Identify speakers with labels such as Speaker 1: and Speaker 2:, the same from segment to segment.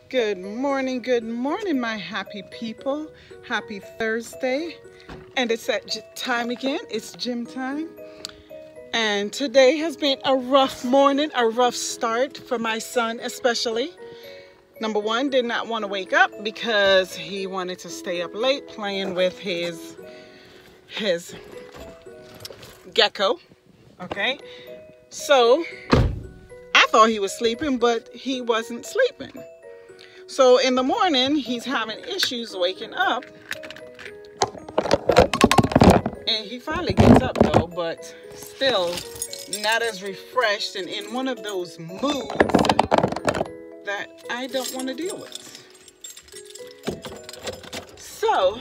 Speaker 1: Good morning, my happy people. Happy Thursday. And it's that time again. It's gym time. And today has been a rough morning, a rough start for my son especially. Number one, did not want to wake up because he wanted to stay up late playing with his gecko. Okay. So I thought he was sleeping, but he wasn't sleeping. So in the morning, he's having issues waking up. And he finally gets up though, but still not as refreshed and in one of those moods that I don't want to deal with. So,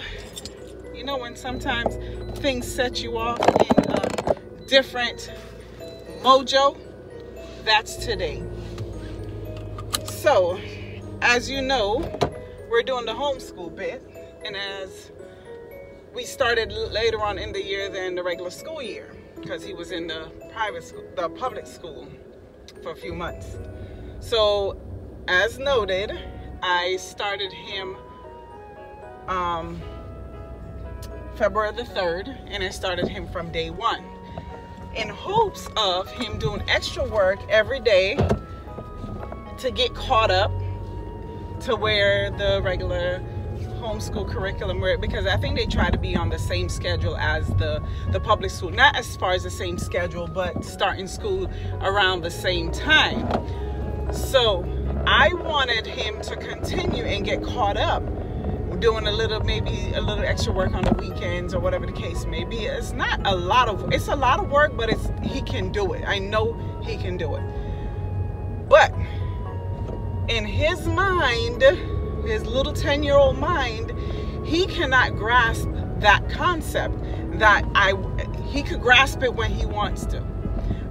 Speaker 1: you know when sometimes things set you off in a different mojo? That's today. So, as you know, we're doing the homeschool bit, and as we started later on in the year than the regular school year, because he was in the public school for a few months. So, as noted, I started him February the 3rd, and I started him from day one, in hopes of him doing extra work every day to get caught up to where the regular homeschool curriculum, because I think they try to be on the same schedule as the public school, not as far as the same schedule, but starting school around the same time. So I wanted him to continue and get caught up, doing maybe a little extra work on the weekends or whatever the case may be. It's not a lot of, it's a lot of work, but he can do it. I know he can do it. But in his mind, his little 10-year-old mind, he cannot grasp that concept that he could grasp it when he wants to.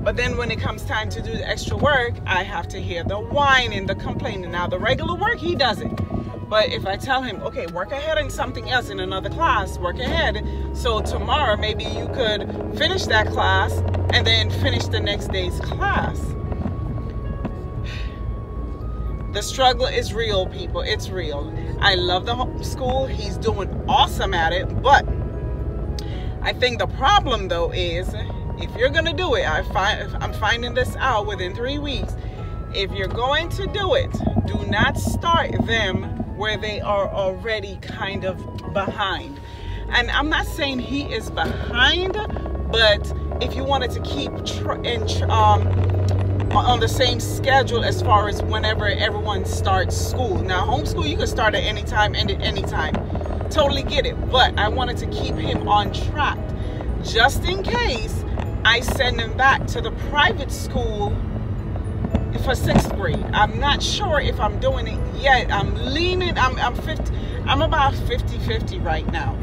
Speaker 1: But then when it comes time to do the extra work, I have to hear the whining, the complaining. Now the regular work, he does it. But if I tell him, okay, work ahead in something else in another class, work ahead. So tomorrow, maybe you could finish that class and then finish the next day's class. The struggle is real, people. It's real. I love the homeschool. He's doing awesome at it. But I think the problem, though, is if you're going to do it, I'm finding this out within 3 weeks. If you're going to do it, do not start them where they are already kind of behind. And I'm not saying he is behind, but if you wanted to keep on the same schedule as far as whenever everyone starts school. Now, homeschool, you can start at any time, end at any time. Totally get it. But I wanted to keep him on track just in case I send him back to the private school for 6th grade. I'm not sure if I'm doing it yet. I'm leaning, I'm about 50-50 right now.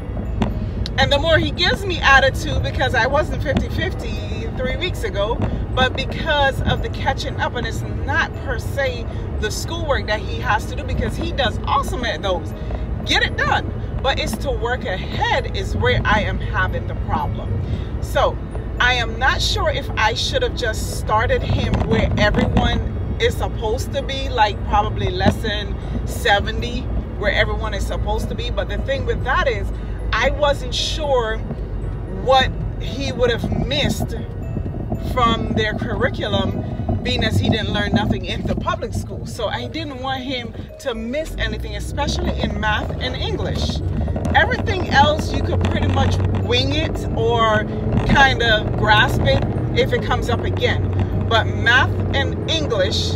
Speaker 1: And the more he gives me attitude, because I wasn't 50-50 3 weeks ago, but because of the catching up, and it's not per se the schoolwork that he has to do, because he does awesome at those. Get it done. But it's to work ahead is where I am having the problem. So I am not sure if I should have just started him where everyone is supposed to be, like probably lesson 70, where everyone is supposed to be. But the thing with that is, I wasn't sure what he would have missed from their curriculum, being as he didn't learn nothing in the public school. So I didn't want him to miss anything, especially in math and English. Everything else you could pretty much wing it or kind of grasp it if it comes up again. But math and English,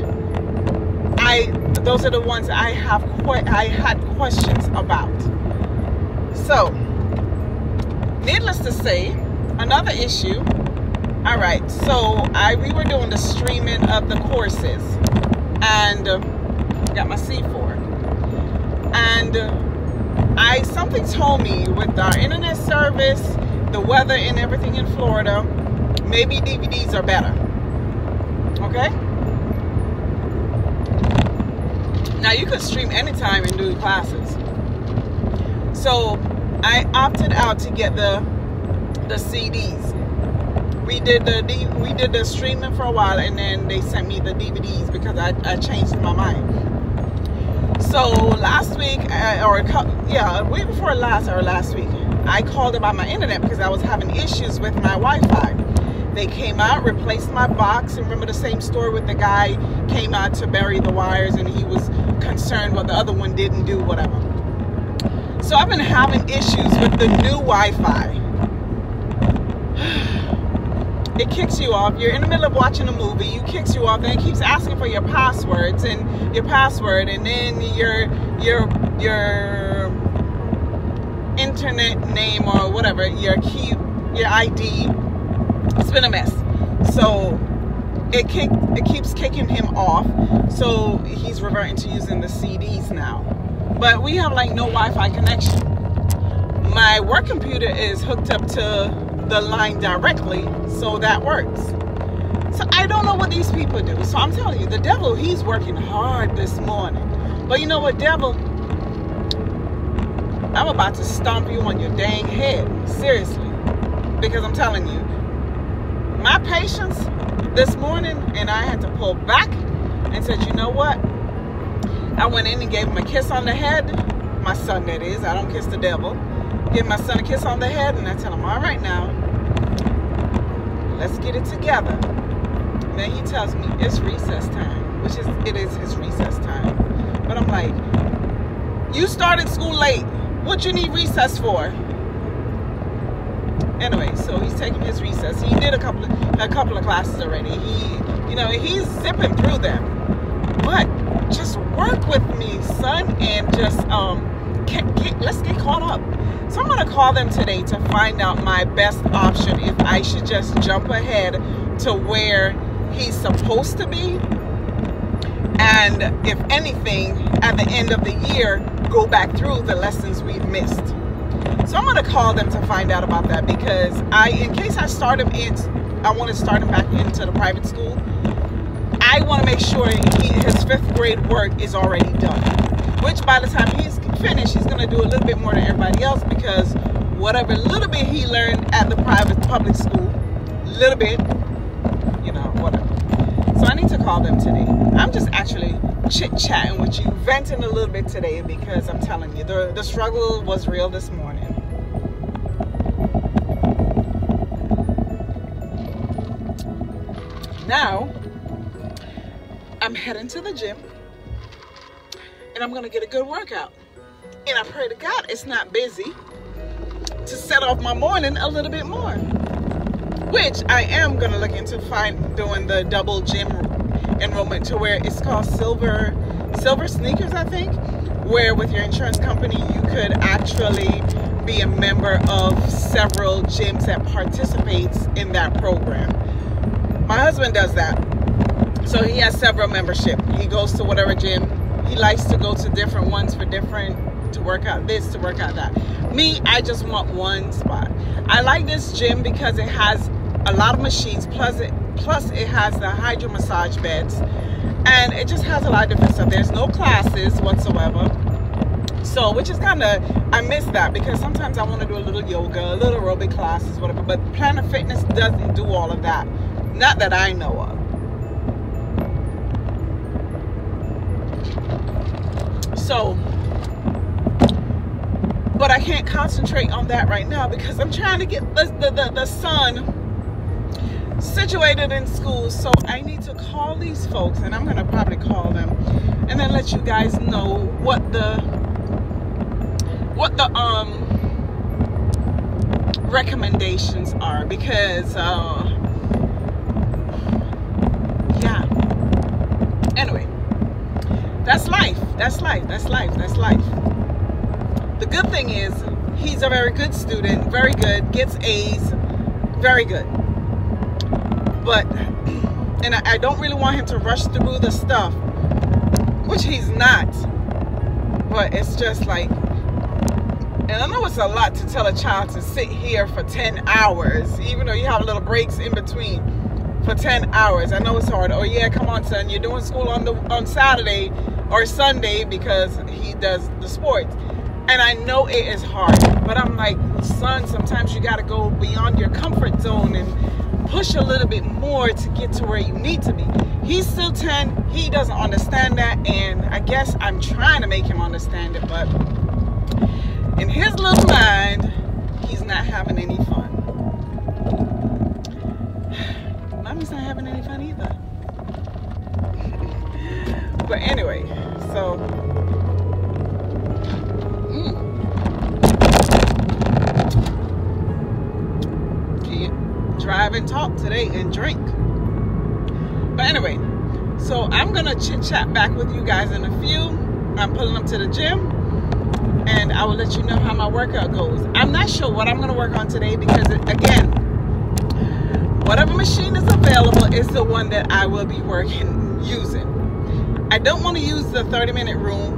Speaker 1: those are the ones I had questions about. So, needless to say, another issue. All right, so we were doing the streaming of the courses, and got my C4, and something told me with our internet service, the weather and everything in Florida, maybe DVDs are better. Okay? Now you could stream anytime and do classes. So I opted out to get the CDs. We did the streaming for a while, and then they sent me the DVDs because I changed my mind. So last week, week before last week, I called about my internet because I was having issues with my Wi-Fi. They came out, replaced my box, and remember the same story with the guy came out to bury the wires and he was concerned what the other one didn't do, whatever. So I've been having issues with the new Wi-Fi. It kicks you off. You're in the middle of watching a movie, it kicks you off, then it keeps asking for your passwords and your password, and then your internet name or whatever, your key, your ID. It's been a mess. So it keeps kicking him off. So he's reverting to using the CDs now. But we have like no Wi-Fi connection. My work computer is hooked up to the line directly, so that works. So I don't know what these people do. So I'm telling you, the devil, he's working hard this morning. But you know what, devil? I'm about to stomp you on your dang head. Seriously. Because I'm telling you, my patience this morning, and I had to pull back and said, you know what? I went in and gave him a kiss on the head. My son, that is. I don't kiss the devil. Give my son a kiss on the head, and I tell him, all right now, let's get it together. And then he tells me it's recess time, which it is his recess time. But I'm like, you started school late. What you need recess for? Anyway, so he's taking his recess. He did a couple of classes already. He's zipping through them. But just work with me, son, and just let's get caught up. So I'm gonna call them today to find out my best option, if I should just jump ahead to where he's supposed to be, and if anything, at the end of the year, go back through the lessons we've missed. So I'm gonna call them to find out about that, because in case I start him I want to start him back into the private school. I want to make sure his 5th grade work is already done, which by the time he's finished, he's going to do a little bit more than everybody else, because whatever little bit he learned at the public school, little bit, whatever. So I need to call them today. I'm just actually chit-chatting with you, venting a little bit today, because I'm telling you, the struggle was real this morning. Now, I'm heading to the gym, and I'm gonna get a good workout. And I pray to God it's not busy, to set off my morning a little bit more. Which I am gonna look into doing the double gym enrollment, to where it's called Silver Sneakers, I think, where with your insurance company you could actually be a member of several gyms that participates in that program. My husband does that. So he has several membership. He goes to whatever gym. He likes to go to different ones to work out this, to work out that. Me, I just want one spot. I like this gym because it has a lot of machines, plus it has the hydro massage beds, and it just has a lot of different stuff. There's no classes whatsoever. So, which is kind of, I miss that, because sometimes I want to do a little yoga, a little aerobic classes, whatever, but Planet Fitness doesn't do all of that. Not that I know of. So, but I can't concentrate on that right now, because I'm trying to get the son situated in school. So I need to call these folks, and I'm going to probably call them and then let you guys know what the recommendations are, because yeah, anyway, that's life. The good thing is he's a very good student, very good, gets A's, very good. But, and I don't really want him to rush through the stuff, which he's not. But it's just like, and I know it's a lot to tell a child to sit here for 10 hours, even though you have little breaks in between, for 10 hours. I know it's hard. Oh yeah, come on, son, you're doing school on Saturday or Sunday, because he does the sports. And I know it is hard, but I'm like, son, sometimes you got to go beyond your comfort zone and push a little bit more to get to where you need to be. He's still 10. He doesn't understand that, and I guess I'm trying to make him understand it, but in his little mind, he's not having any fun. Mommy's not having any fun either. But anyway, so can't drive and talk today and drink. But anyway, so I'm gonna chit chat back with you guys in a few. I'm pulling up to the gym, and I will let you know how my workout goes. I'm not sure what I'm gonna work on today because, again, whatever machine is available is the one that I will be using. I don't want to use the 30-minute rule.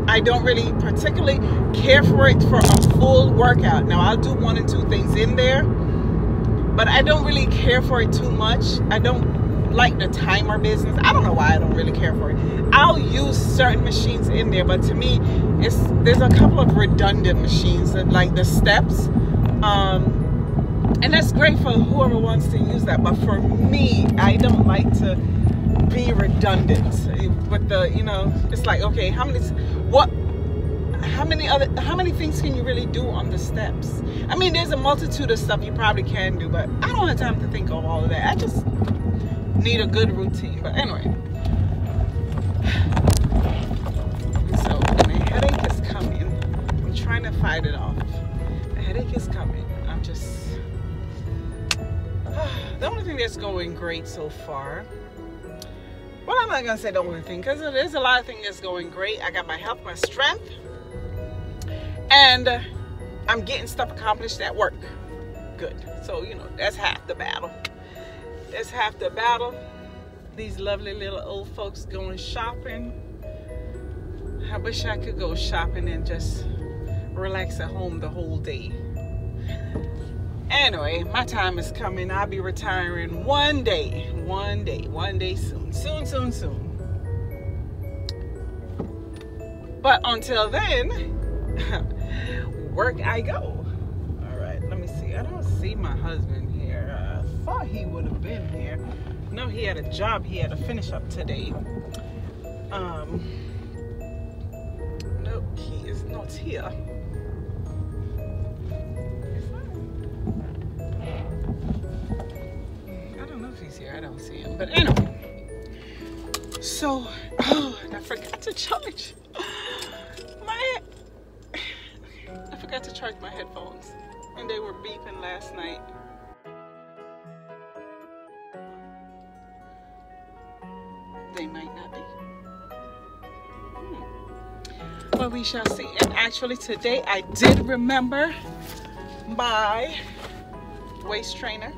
Speaker 1: I don't really particularly care for it for a full workout. Now, I'll do 1 and 2 things in there, but I don't really care for it too much. I don't like the timer business. I don't know why I don't really care for it. I'll use certain machines in there, but to me, there's a couple of redundant machines, like the steps. And that's great for whoever wants to use that. But for me, I don't like to be redundant with the, you know, it's like, okay, how many things can you really do on the steps? I mean, there's a multitude of stuff you probably can do, but I don't have time to think of all of that. I just need a good routine. But anyway, so the headache is coming. I'm trying to fight it off. The headache is coming. I'm just the only thing that's going great so far. Well, I'm not gonna say the only thing, because there's a lot of things that's going great. I got my health, my strength, and I'm getting stuff accomplished at work. Good. So, you know, that's half the battle. That's half the battle. These lovely little old folks going shopping. I wish I could go shopping and just relax at home the whole day. Anyway, my time is coming. I'll be retiring one day soon. Soon. But until then, work I go. All right, let me see. I don't see my husband here. I thought he would have been here. No, he had a job he had to finish up today. No, he is not here. Here, I don't see him, but anyway, so I forgot to charge my headphones, and they were beeping last night. They might not be. Well, we shall see. And actually today I did remember my waist trainer,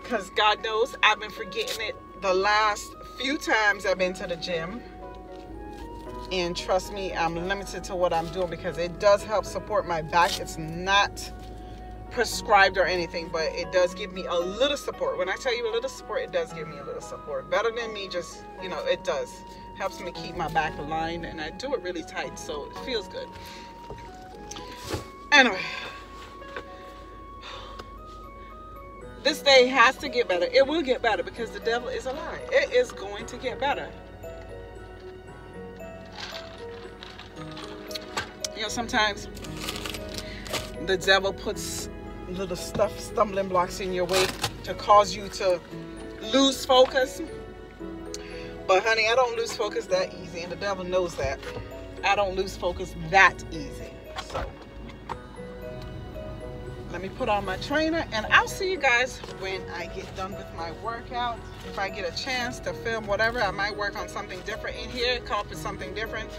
Speaker 1: because God knows I've been forgetting it the last few times I've been to the gym. And trust me, I'm limited to what I'm doing because it does help support my back. It's not prescribed or anything, but it does give me a little support. When I tell you a little support, it does give me a little support. Better than me just, you know, it does. Helps me keep my back aligned, and I do it really tight, so it feels good. Anyway. This day has to get better. It will get better because the devil is a lie. It is going to get better. You know, sometimes the devil puts little stumbling blocks in your way to cause you to lose focus. But honey, I don't lose focus that easy, and the devil knows that. I don't lose focus that easy. So let me put on my trainer, and I'll see you guys when I get done with my workout. If I get a chance to film whatever, I might work on something different in here, come up with something different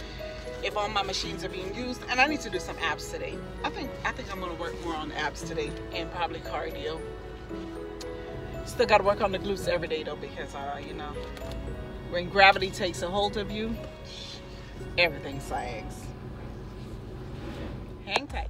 Speaker 1: if all my machines are being used. And I need to do some abs today. I think I'm gonna work more on abs today, and probably cardio. Still gotta work on the glutes every day though, because you know, when gravity takes a hold of you, everything sags. Hang tight.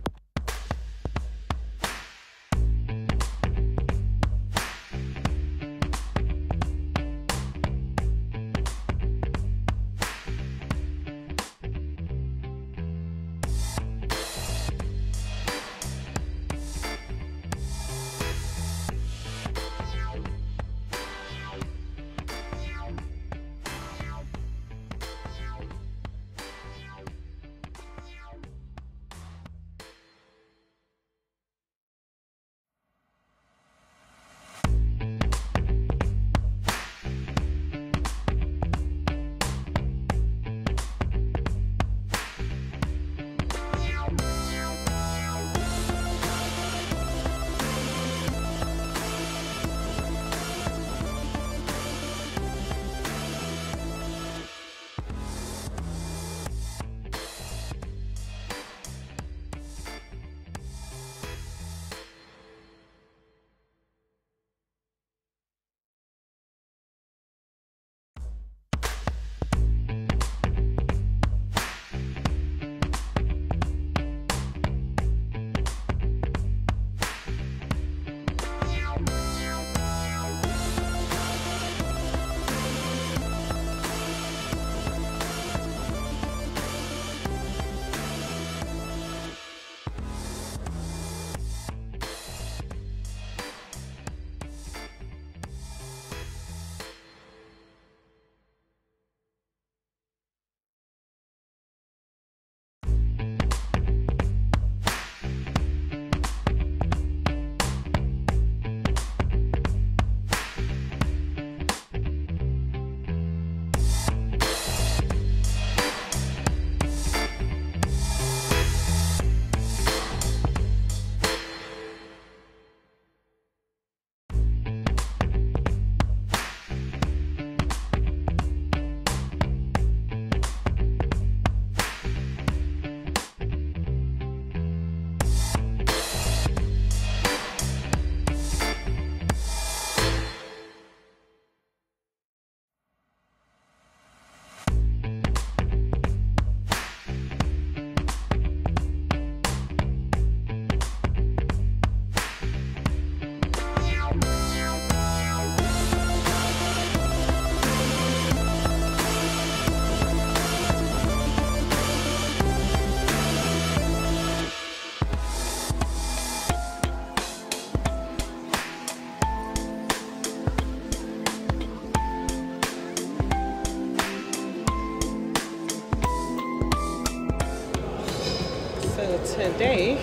Speaker 1: today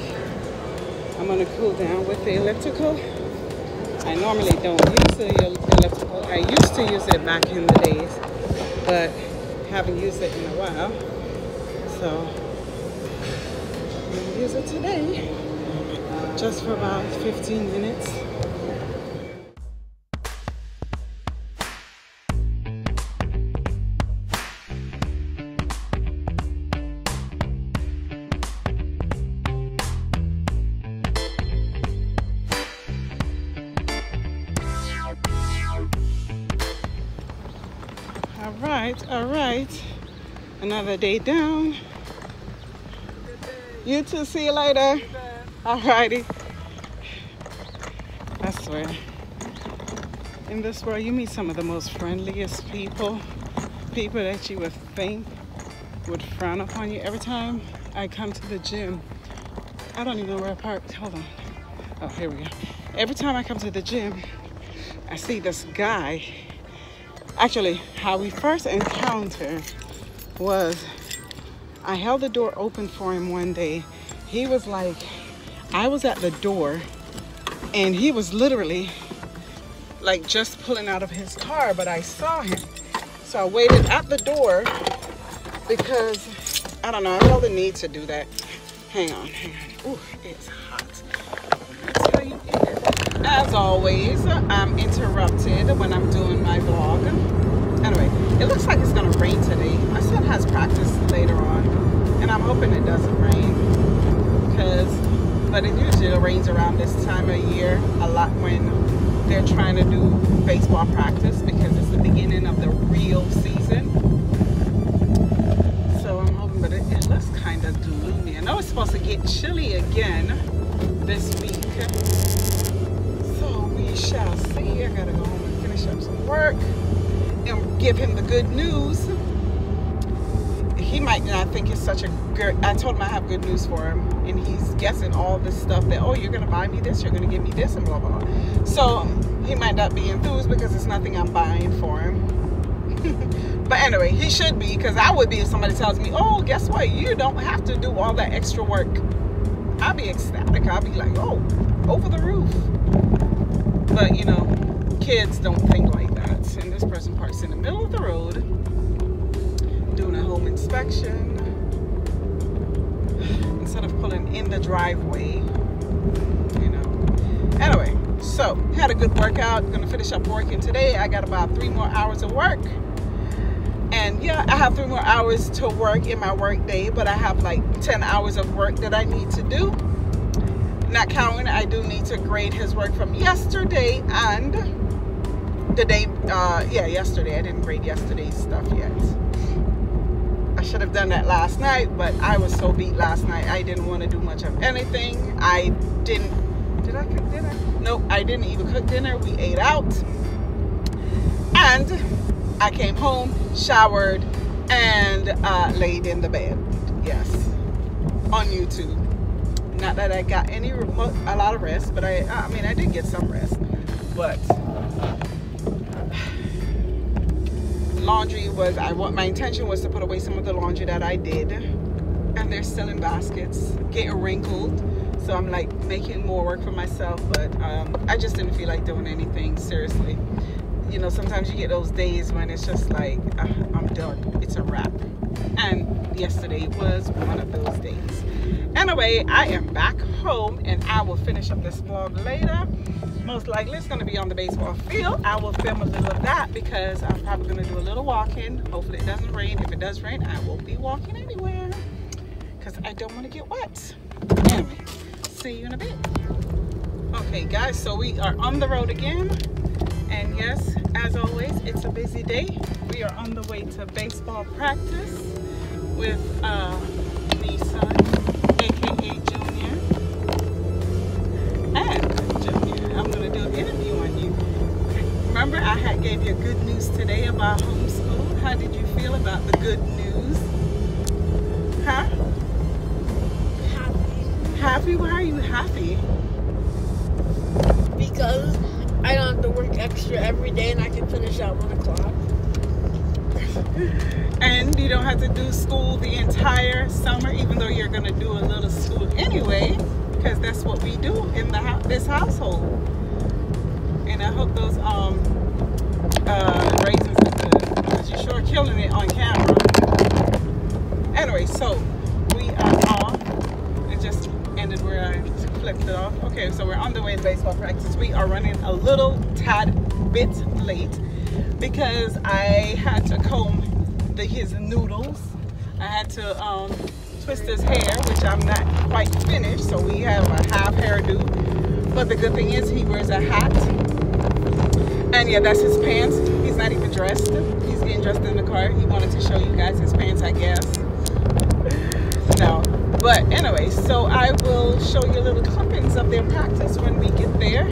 Speaker 1: I'm going to cool down with the elliptical. I normally don't use the elliptical. I used to use it back in the days, but haven't used it in a while. So I'm going to use it today, just for about 15 minutes. All right, another day down. You too, see you later. All righty. I swear, in this world you meet some of the most friendliest people that you would think would frown upon you. Every time I come to the gym, I don't even know where I parked. Hold on. Oh, here we go. Every time I come to the gym, I see this guy. Actually, how we first encountered was I held the door open for him one day. He was like, I was at the door and he was literally like just pulling out of his car, but I saw him. So I waited at the door because, I don't know, I felt the need to do that. Hang on. Ooh, it's hot. I'll tell you, as always, I'm interrupted when I'm doing my vlog. Anyway, it looks like it's gonna rain today. My son has practice later on, and I'm hoping it doesn't rain, but it usually rains around this time of year a lot when they're trying to do baseball practice because it's the beginning of the real season. So I'm hoping, but it looks kind of gloomy. I know it's supposed to get chilly again this week. So we shall see. I gotta go home and finish up some work and give him the good news. He might not think it's such a good, I told him I have good news for him, and he's guessing all this stuff that, oh, you're gonna buy me this, you're gonna give me this, and blah blah blah. So he might not be enthused because it's nothing I'm buying for him. But anyway, he should be, because I would be if somebody tells me, oh, guess what, you don't have to do all that extra work. I'll be ecstatic. I'll be like, oh, over the roof. But you know, kids don't think like that. And this person parks in the middle of the road doing a home inspection instead of pulling in the driveway, you know. Anyway, so had a good workout. Gonna finish up working today. I got about 3 more hours of work. And yeah, I have 3 more hours to work in my work day, but I have like 10 hours of work that I need to do. Not counting, I do need to grade his work from yesterday and the day, yesterday. I didn't grade yesterday's stuff yet. I should have done that last night, but I was so beat last night. I didn't want to do much of anything. Did I cook dinner? Nope, I didn't even cook dinner. We ate out. And I came home, showered, and laid in the bed. Yes, on YouTube. Not that I got a lot of rest, but I mean, I did get some rest. But laundry was, my intention was to put away some of the laundry that I did, and they're still in baskets, getting wrinkled. So I'm like making more work for myself, but I just didn't feel like doing anything, seriously. You know, sometimes you get those days when it's just like, I'm done, it's a wrap. And yesterday was one of those days. Anyway, I am back home, and I will finish up this vlog later. Most likely it's going to be on the baseball field. I will film a little of that because I'm probably going to do a little walking. Hopefully it doesn't rain. If it does rain, I won't be walking anywhere because I don't want to get wet. Anyway, see you in a bit. Okay guys, so we are on the road again, and yes, as always, it's a busy day. We are on the way to baseball practice with me son, aka Junior, and Junior. I'm gonna do an interview on you. Remember, I had gave you good news today about homeschool. How did you feel about the good news? Huh?
Speaker 2: Happy.
Speaker 1: Happy? Why are you happy?
Speaker 2: Because I don't have to work extra every day and I can finish at 1 o'clock.
Speaker 1: And you don't have to do school the entire summer, even though you're going to do a little school anyway, because that's what we do in this household. And I hope those raisins are good, because you're sure killing it on camera. Anyway, so we are off. It just ended where I flipped it off. Okay, so we're on the way to baseball practice. We are running a little tad bit late because I had to comb his noodles. I had to twist his hair, which I'm not quite finished, so we have a half hairdo. But the good thing is he wears a hat. And yeah, that's his pants. He's not even dressed. He's getting dressed in the car. He wanted to show you guys his pants, I guess. No. But anyway, so I will show you little clippings of their practice when we get there.